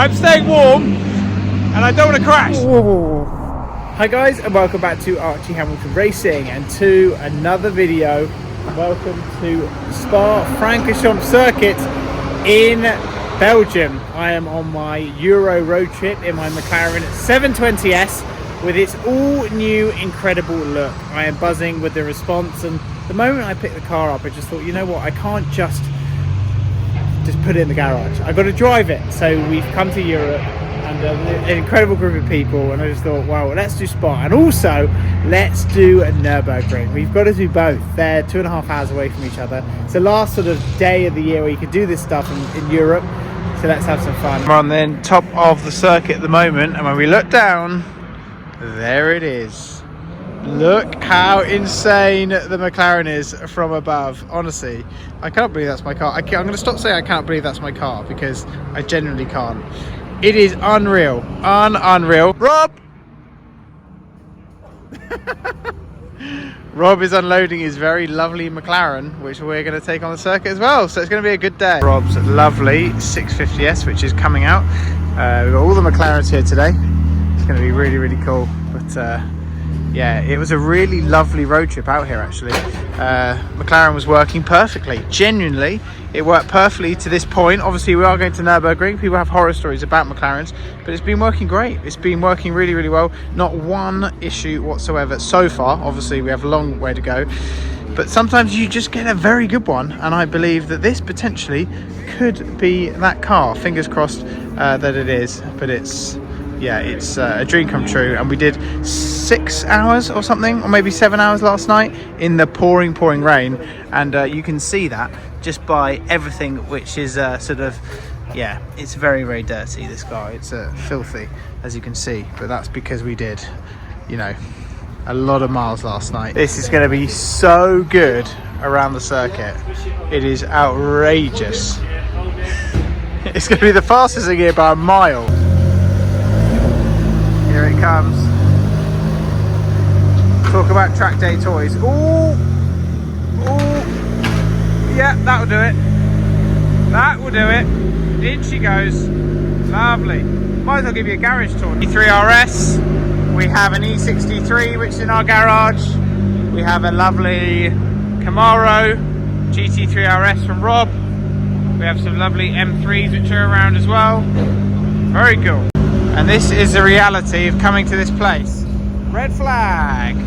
I'm staying warm and I don't want to crash. Ooh. Hi guys, and welcome back to Archie Hamilton Racing and to another video. Welcome to Spa-Francorchamps circuit in Belgium. I am on my Euro road trip in my Mclaren 720S with its all new incredible look. I am buzzing with the response, and the moment I picked the car up I just thought, you know what, I can't just put it in the garage. I've got to drive it. So we've come to Europe and an incredible group of people, and I just thought, wow, let's do Spa and also let's do a Nurburgring. We've got to do both. They're 2.5 hours away from each other. It's the last sort of day of the year where you can do this stuff in Europe, so let's have some fun. We're on the top of the circuit at the moment, and when we look down, there it is. Look how insane the Mclaren is from above. Honestly, I can't believe that's my car. I'm going to stop saying I can't believe that's my car, because I genuinely can't. It is unreal. Unreal. Rob! Rob is unloading his very lovely Mclaren, which we're going to take on the circuit as well. So it's going to be a good day. Rob's lovely 650S, which is coming out. We've got all the McLarens here today. It's going to be really, really cool. But yeah, it was a really lovely road trip out here actually. McLaren was working perfectly. Genuinely, it worked perfectly to this point. Obviously, we are going to Nurburgring. People have horror stories about McLarens, but it's been working great. It's been working really, really well. Not one issue whatsoever so far. Obviously, we have a long way to go. But sometimes you just get a very good one, and I believe that this potentially could be that car. Fingers crossed that it is, but it's... yeah, it's a dream come true. And we did 6 hours or something, or maybe 7 hours last night in the pouring rain, and you can see that just by everything, which is sort of, yeah, it's very, very dirty, this car. It's filthy, as you can see, but that's because we did, you know, a lot of miles last night. This is going to be so good around the circuit. It is outrageous. It's going to be the fastest thing here by a mile. Here it comes. Talk about track day toys. Ooh, yeah, that'll do it. That will do it. In she goes. Lovely. Might as well give you a garage tour. E3RS. We have an E63 which is in our garage. We have a lovely Camaro GT3RS from Rob. We have some lovely M3s which are around as well. Very cool. And this is the reality of coming to this place. Red flag.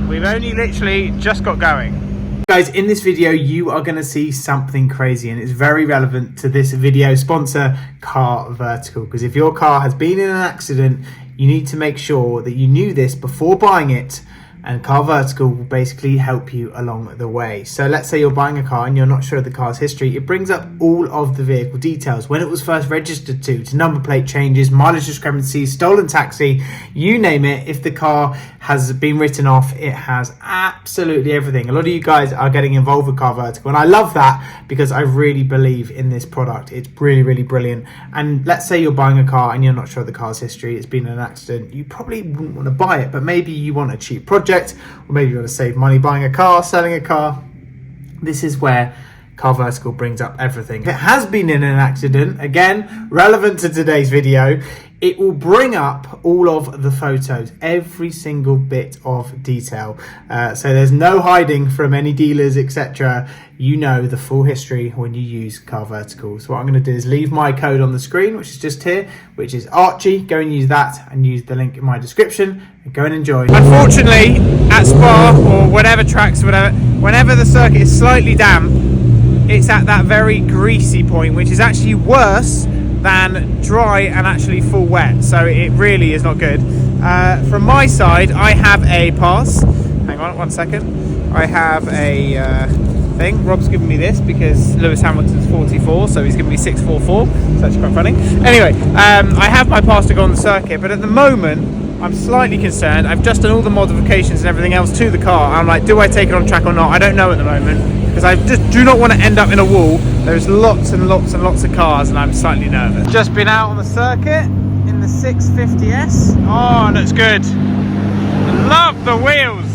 We've only literally just got going. Guys, in this video you are going to see something crazy, and it's very relevant to this video sponsor, CarVertical, because if your car has been in an accident, you need to make sure that you knew this before buying it, and CarVertical will basically help you along the way. So let's say you're buying a car and you're not sure of the car's history. It brings up all of the vehicle details, when it was first registered to number plate changes, mileage discrepancies, stolen taxi, you name it. If the car has been written off, it has absolutely everything. A lot of you guys are getting involved with CarVertical, and I love that because I really believe in this product. It's really, really brilliant. And let's say you're buying a car and you're not sure of the car's history, it's been in an accident, you probably wouldn't want to buy it, but maybe you want a cheap project, or maybe you want to save money buying a car, selling a car. This is where CarVertical brings up everything. If it has been in an accident, again, relevant to today's video, it will bring up all of the photos, every single bit of detail. So there's no hiding from any dealers, etc. You know the full history when you use CarVertical. So what I'm going to do is leave my code on the screen, which is just here, which is Archie. Go and use that, and use the link in my description, and go and enjoy. Unfortunately, at Spa or whatever tracks, whatever, whenever the circuit is slightly damp, it's at that very greasy point, which is actually worse than dry and actually full wet. So it really is not good. From my side, I have a pass. Hang on 1 second. I have a thing. Rob's giving me this because Lewis Hamilton's 44, so he's giving me 644. So that's quite funny. Anyway, I have my pass to go on the circuit, but at the moment I'm slightly concerned. I've just done all the modifications and everything else to the car. I'm like, do I take it on track or not? I don't know at the moment, because I just do not want to end up in a wall. There's lots and lots and lots of cars, and I'm slightly nervous. Just been out on the circuit in the 650S. Oh, looks good. Love the wheels.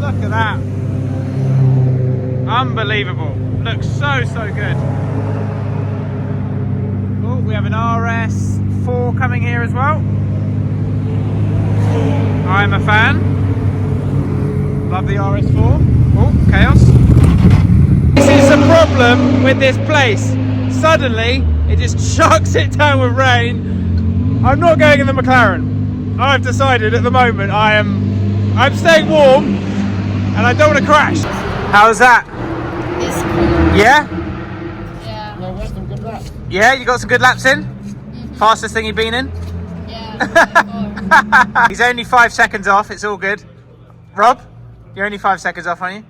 Look at that. Unbelievable. Looks so good. Oh, We have an RS4 coming here as well. I'm a fan. Love the RS4. Oh, chaos. This is the problem with this place. Suddenly, it just chucks it down with rain. I'm not going in the McLaren. I've decided at the moment I'm staying warm and I don't want to crash. How's that? It's cool. Yeah? Yeah. No, where's some good laps? Yeah, you got some good laps in? Fastest thing you've been in? Yeah. He's only 5 seconds off, it's all good. Rob, you're only 5 seconds off, aren't you?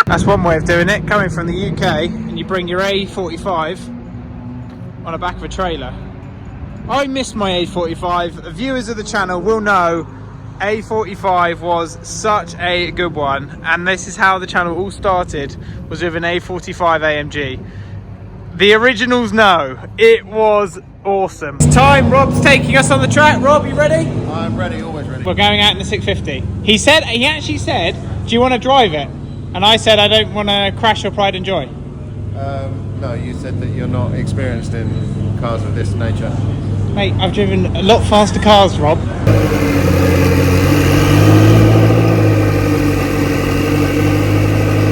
That's one way of doing it, coming from the UK, and you bring your A45 on the back of a trailer. I missed my A45. The viewers of the channel will know A45 was such a good one, and this is how the channel all started, was with an A45 AMG. The originals know, it was awesome. It's time, Rob's taking us on the track. Rob, you ready? I'm ready, always ready. We're going out in the 650. He actually said, do you want to drive it? And I said, I don't want to crash your pride and joy. No, you said that you're not experienced in cars of this nature. Mate, I've driven a lot faster cars, Rob.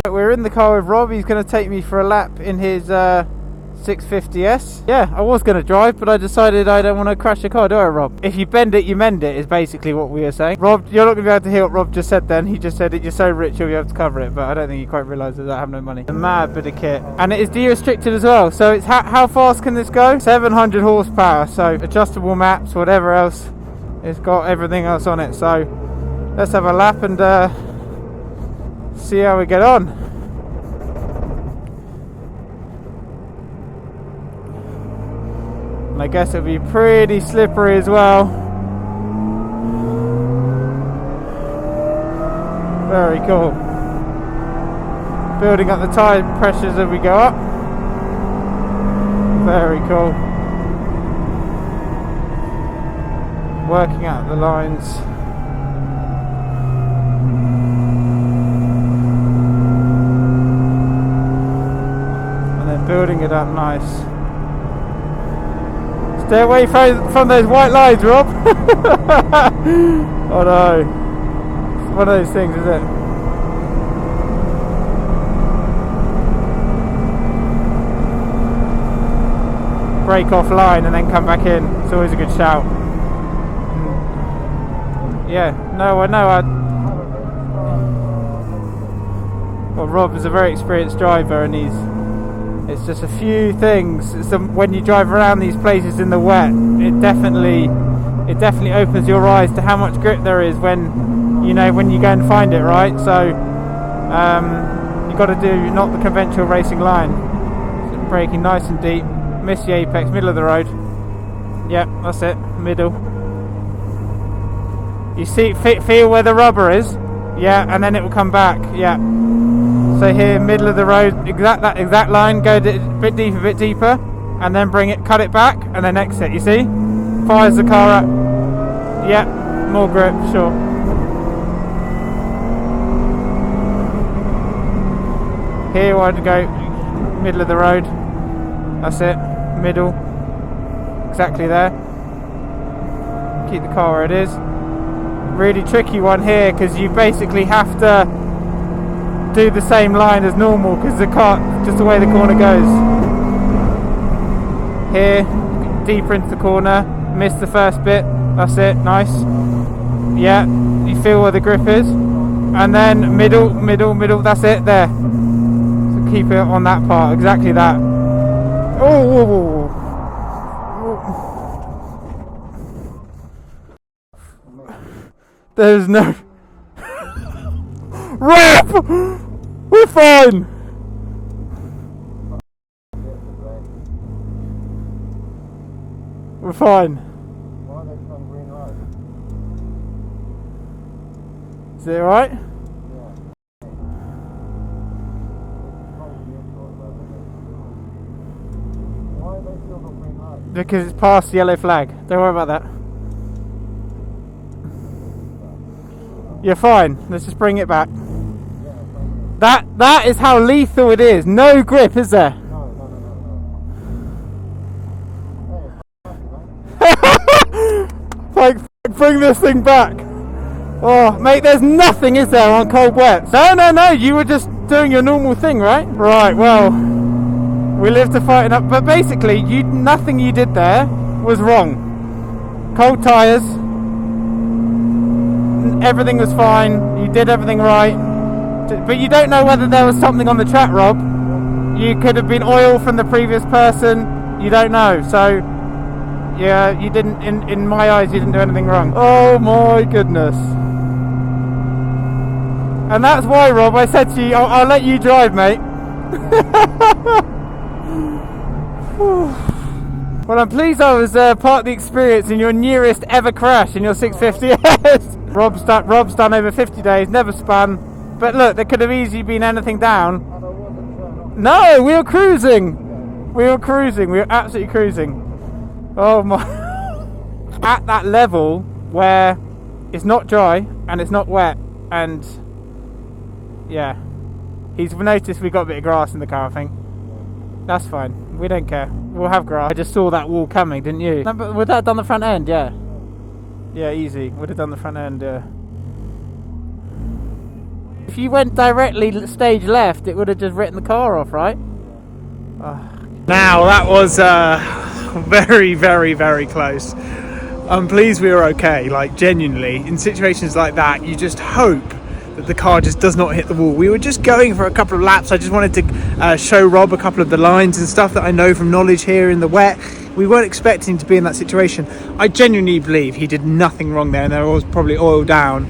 We're in the car with Rob. He's going to take me for a lap in his 650S. Yeah, I was going to drive, but I decided I don't want to crash the car, do I, Rob? If you bend it, you mend it, is basically what we were saying. Rob, you're not going to be able to hear what Rob just said then. He just said that you're so rich you'll be able to cover it, but I don't think he quite realises I have no money. A mad bit of kit. And it is de-restricted as well, so it's how fast can this go? 700 horsepower, so adjustable maps, whatever else. It's got everything else on it, so let's have a lap and see how we get on. And I guess it'll be pretty slippery as well. Very cool. Building up the tyre pressures as we go up. Very cool. Working out the lines. And then building it up nice. Stay away from those white lines, Rob. Oh no. It's one of those things, is it? Break off line and then come back in. It's always a good shout. Yeah, no, I know. Well, Rob is a very experienced driver, and it's just a few things. When you drive around these places in the wet, it definitely opens your eyes to how much grip there is when you go and find it, right? So you've got to do not the conventional racing line. So braking nice and deep, miss the apex, middle of the road. Yep, that's it, middle. You see, feel where the rubber is, yeah, and then it will come back, yeah. So here, middle of the road, that exact line, go a bit deeper, and then cut it back, and then exit, you see? Fires the car up. Yeah, more grip, sure. Here, I'd go middle of the road. That's it, middle. Exactly there. Keep the car where it is. Really tricky one here, because you basically have to do the same line as normal, because the car, just the way the corner goes. Here, deeper into the corner, miss the first bit, that's it, nice. Yeah, you feel where the grip is, and then middle, that's it, there. So keep it on that part, exactly that. Oh! There's no... Rob! We're fine! We're fine. Is it alright? Because it's past the yellow flag. Don't worry about that. You're fine. Let's just bring it back. That is how lethal it is. No grip, is there? No. like, bring this thing back. Oh, mate, there's nothing, is there, on cold wet? No, you were just doing your normal thing, right? Right, well, we live to fight it up. But basically, nothing you did there was wrong. Cold tyres, everything was fine, you did everything right. But you don't know whether there was something on the track, Rob. You could have been oil from the previous person, you don't know. So, yeah, you didn't, in my eyes, you didn't do anything wrong. Oh my goodness. And that's why, Rob, I said to you, I'll let you drive, mate. Well, I'm pleased I was part of the experience in your nearest ever crash in your 650S. Rob's done over 50 days, never spun. But look, there could have easily been anything down. No, we were cruising. We were absolutely cruising. Oh my. At that level where it's not dry and it's not wet, and yeah, he's noticed we got a bit of grass in the car, I think. That's fine, we don't care, we'll have grass. I just saw that wall coming, didn't you? No, but would that have done the front end? Yeah, easy, would have done the front end. If you went directly stage left, it would have just written the car off, right? Now that was very, very, very close. I'm pleased we were okay. Like, genuinely, in situations like that, you just hope that the car just does not hit the wall. We were just going for a couple of laps. I just wanted to show Rob a couple of the lines and stuff that I know from knowledge here in the wet. We weren't expecting to be in that situation. I genuinely believe he did nothing wrong there, and there was probably oil down.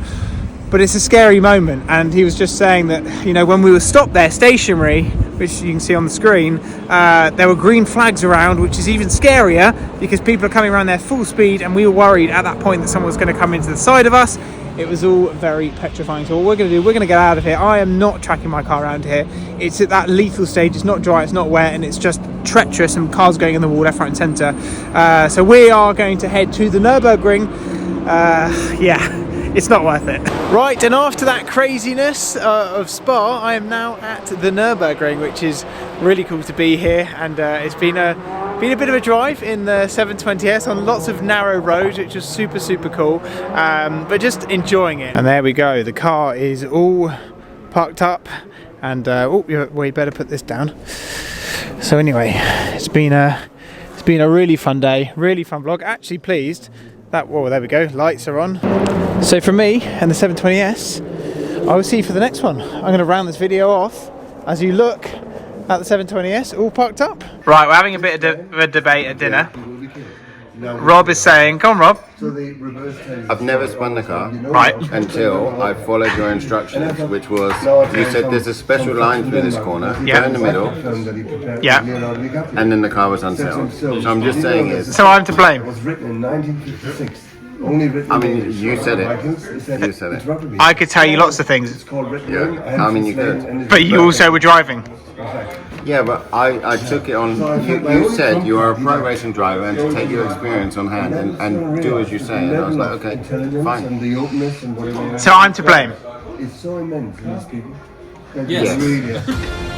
But it's a scary moment, and he was just saying that, you know, when we were stopped there stationary, which you can see on the screen, there were green flags around, which is even scarier because people are coming around there full speed, and we were worried at that point that someone was going to come into the side of us. It was all very petrifying. So what we're going to do, we're going to get out of here. I am not tracking my car around here. It's at that lethal stage. It's not dry, it's not wet, and it's just treacherous, and cars going in the wall left, right and centre. So we are going to head to the Nurburgring. Yeah. It's not worth it. Right, and after that craziness of Spa, I am now at the Nurburgring, which is really cool to be here. And it's been a bit of a drive in the 720S on lots of narrow roads, which was super, super cool. But just enjoying it. And there we go. The car is all parked up. And we better put this down. So anyway, it's been a really fun day, really fun vlog. Actually pleased. Whoa, there we go, lights are on. So from me and the 720S, I will see you for the next one. I'm going to round this video off as you look at the 720S all parked up. Right, we're having a bit of a debate at dinner. Rob is saying, come on Rob. I've never spun the car. Right. Until I followed your instructions, which was, you said there's a special line through this corner, Yeah. go in the middle, Yeah. and then the car was unsettled. So I'm just saying is, So I'm to blame. was written in 1956. I mean, you said it. You said it. I could tell you lots of things, Yeah, I mean, you could. but you also were driving. Yeah, but I took it on, you said you are a pro racing driver and to take your experience on hand and do as you say. And I was like, okay, fine. And the openness and whatever. So I'm to blame. It's so immense in these people. Yes. Really.